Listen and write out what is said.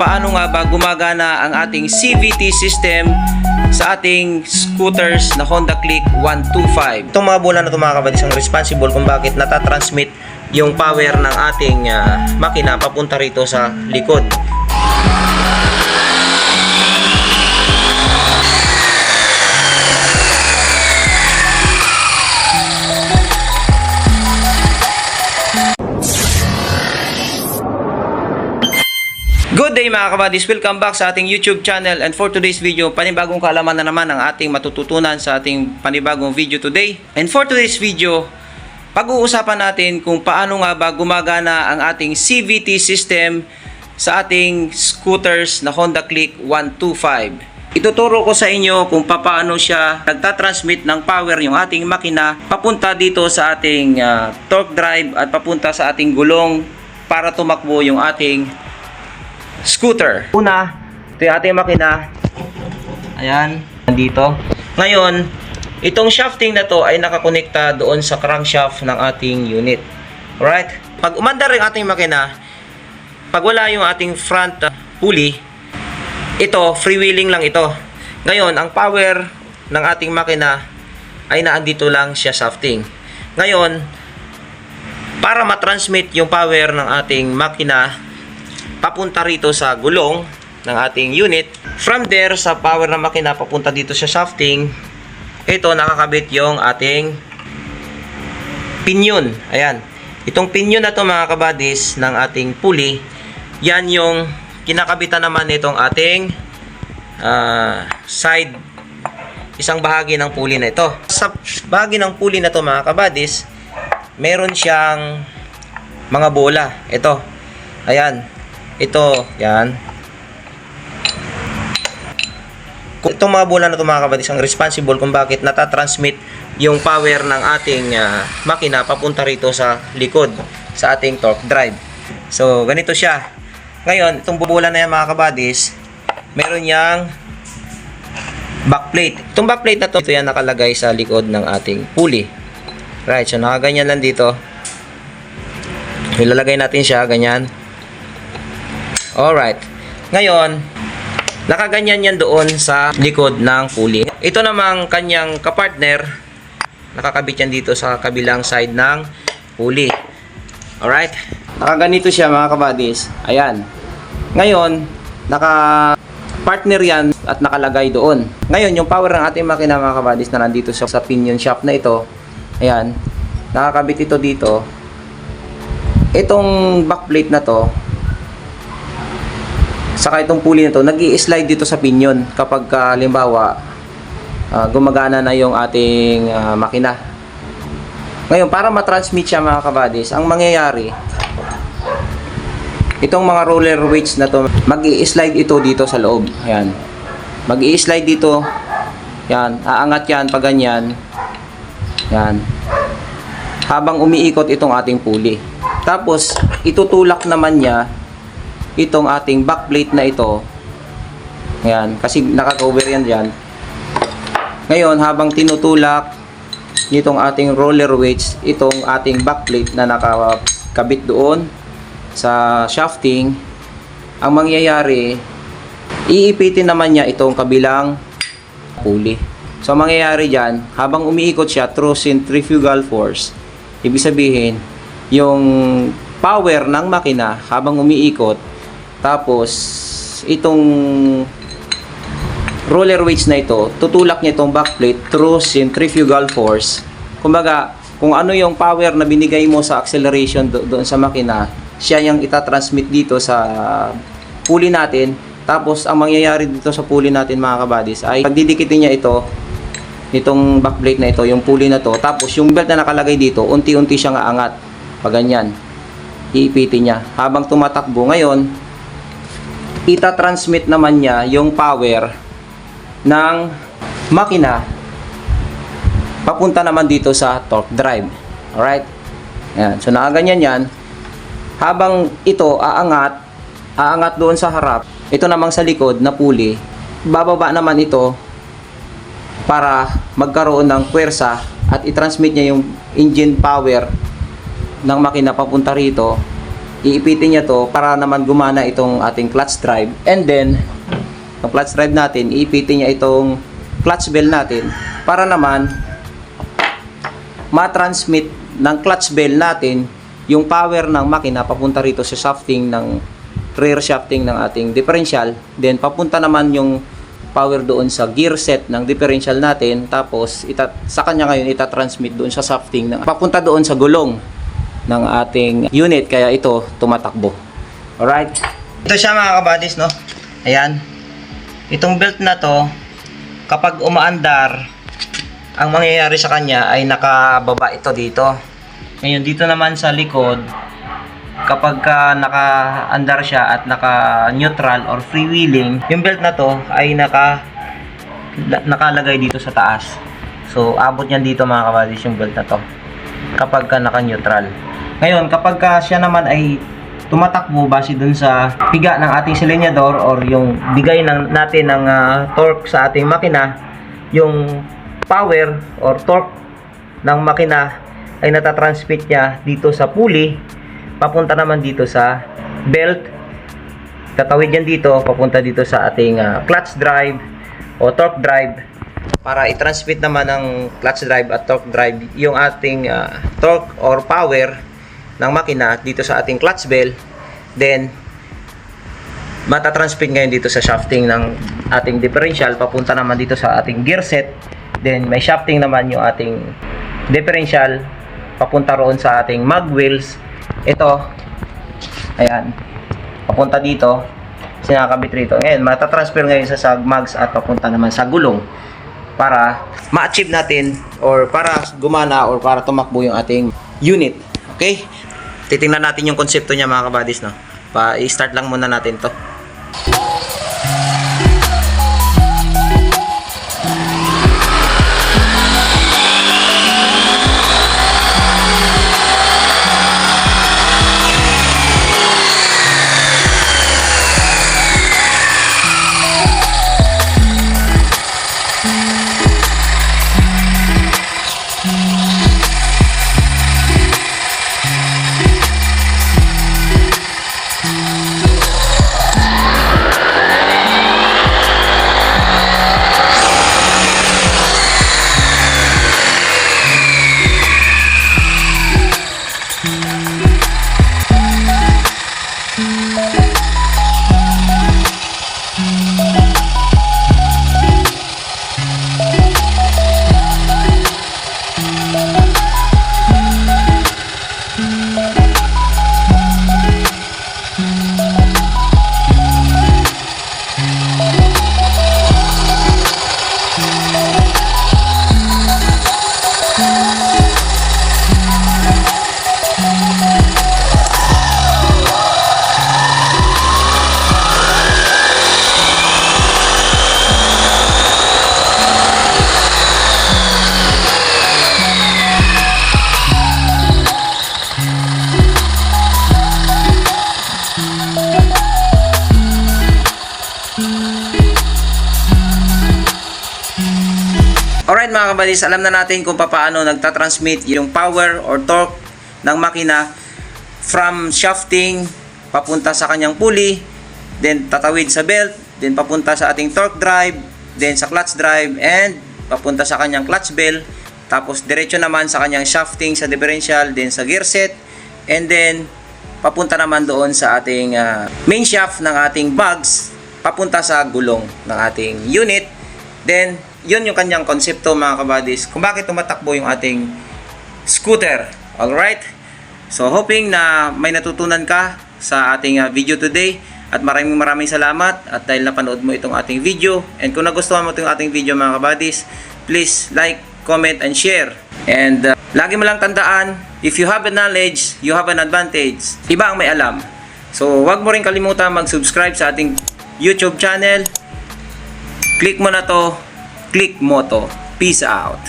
paano nga ba gumagana ang ating CVT system sa ating scooters na Honda Click 125. Itong mga bola na ito mga kabadis ang responsible kung bakit natatransmit yung power ng ating makina papunta rito sa likod. Good day mga kabadis, welcome back sa ating YouTube channel, and for today's video, panibagong kaalaman na naman ang ating matututunan sa ating panibagong video today. And for today's video, pag-uusapan natin kung paano nga ba gumagana ang ating CVT system sa ating scooters na Honda Click 125. Ituturo ko sa inyo kung paano siya nagtatransmit ng power yung ating makina papunta dito sa ating torque drive at papunta sa ating gulong para tumakbo yung ating scooter. Una, ito yung ating makina. Ayan, nandito. Ngayon, itong shafting na to ay nakakonekta doon sa crankshaft ng ating unit. Alright? Pag umandar yung ating makina, pag wala yung ating front pulley, ito, freewheeling lang ito. Ngayon, ang power ng ating makina ay naandito lang siya shafting. Ngayon, para matransmit yung power ng ating makina papunta rito sa gulong ng ating unit, from there sa power ng makina papunta dito sa shafting, ito nakakabit yung ating pinion. Ayan, itong pinion na to mga kabadis ng ating pulley, yan yung kinakabitan naman nitong ating side, isang bahagi ng pulley na ito. Sa bahagi ng pulley na to mga kabadis, meron siyang mga bola. Ito, ayan, ito, yan. Itong mga bola na ito mga kabadis ang responsible kung bakit natatransmit yung power ng ating makina papunta rito sa likod, sa ating torque drive. So, ganito siya. Ngayon, itong bola na yan mga kabadis, meron yang backplate. Itong backplate na ito yan nakalagay sa likod ng ating pulley. Right, so nakaganyan lang dito. Ilalagay natin siya, ganyan. Alright. Ngayon, nakaganyan yan doon sa likod ng pulley. Ito namang kanyang kapartner, nakakabit yan dito sa kabilang side ng pulley. Alright. Nakaganito siya mga kabadis. Ayan. Ngayon, naka-partner yan at nakalagay doon. Ngayon, yung power ng ating makina mga kabadis na nandito sa pinion shaft na ito, ayan, nakakabit ito dito. Itong backplate na to, saka itong pulley na to, nag-i-slide dito sa pinion kapag halimbawa gumagana na yung ating makina. Ngayon, para matransmit siya mga kabadis, ang mangyayari, itong mga roller weights na to, mag-i-slide ito dito sa loob. Ayan. Mag-i-slide dito. Yan. Aangat yan pag ganyan. Yan. Habang umiikot itong ating pulley. Tapos, itutulak naman niya itong ating backplate na ito. Ayan. Kasi naka-cover yan dyan. Ngayon, habang tinutulak nitong ating roller weights, itong ating backplate na nakakabit doon sa shafting, ang mangyayari, iipitin naman niya itong kabilang pulley. So, ang mangyayari dyan, habang umiikot siya through centrifugal force, ibig sabihin, yung power ng makina habang umiikot, tapos itong roller weights na ito, tutulak niya itong backplate through centrifugal force. Kumbaga, kung ano yung power na binigay mo sa acceleration doon sa makina, siya yung itatransmit dito sa pulley natin. Tapos ang mangyayari dito sa pulley natin mga kabadis ay pagdidikitin niya ito, itong backplate na ito, yung pulley na to, tapos yung belt na nakalagay dito, unti-unti siyang aangat pag ganyan, iipitin niya habang tumatakbo. Ngayon, itatransmit naman niya yung power ng makina papunta naman dito sa torque drive. Alright? Ayan. So, nakaganyan yan. Habang ito aangat doon sa harap, ito namang sa likod na pulley, bababa naman ito para magkaroon ng puwersa at i-transmit niya yung engine power ng makina papunta rito iipitin niya to para naman gumana itong ating clutch drive. And then, yung clutch drive natin, iipitin niya itong clutch bell natin para naman ma-transmit ng clutch bell natin yung power ng makina papunta rito sa shafting ng rear shafting ng ating differential. Then, papunta naman yung power doon sa gear set ng differential natin. Tapos, sa kanya ngayon, itatransmit doon sa shafting, papunta doon sa gulong ng ating unit. Kaya ito, tumatakbo. Alright? Ito siya mga kabadis, no? Ayan. Itong belt na to, kapag umaandar, ang mangyayari sa kanya ay nakababa ito dito. Ngayon, dito naman sa likod, kapag naka-andar siya at naka-neutral or freewheeling, yung belt na to ay nakalagay dito sa taas. So, abot niyan dito mga kabadis yung belt na to kapag naka-neutral. Ngayon, kapag siya naman ay tumatakbo base dun sa piga ng ating silinyador or yung bigay natin ng torque sa ating makina, yung power or torque ng makina ay natatransmit niya dito sa pulley, papunta naman dito sa belt, tatawid yan dito, papunta dito sa ating clutch drive o torque drive, para i-transmit naman ng clutch drive at torque drive yung ating torque or power ng makina dito sa ating clutch bell. Then, matatransmit ngayon dito sa shafting ng ating differential, papunta naman dito sa ating gear set. Then, may shafting naman yung ating differential, papunta roon sa ating mag wheels. Ito, ayan, papunta dito, sinakabit rito. Ngayon, matatransfer ngayon sa mags at papunta naman sa gulong para ma-achieve natin or para gumana or para tumakbo yung ating unit. Okay? Titingnan natin yung konsepto niya mga kabadis, no? I-start lang muna natin to. Alright mga kabadis, alam na natin kung paano nagtatransmit yung power or torque ng makina from shafting papunta sa kanyang pulley, then tatawid sa belt, then papunta sa ating torque drive, then sa clutch drive, and papunta sa kanyang clutch bell, tapos diretso naman sa kanyang shafting sa differential, then sa gear set, and then papunta naman doon sa ating main shaft ng ating bugs, papunta sa gulong ng ating unit. Then yun yung kanyang konsepto mga kabadis kung bakit tumatakbo yung ating scooter. Alright, so hoping na may natutunan ka sa ating video today, at maraming salamat at dahil napanood mo itong ating video. And kung nagustuhan mo itong ating video mga kabadis, please like, comment, and share. And lagi mo lang tandaan, if you have a knowledge, you have an advantage. Iba ang may alam. So wag mo rin kalimutan mag-subscribe sa ating YouTube channel. Click mo na to, click mo to. Peace out.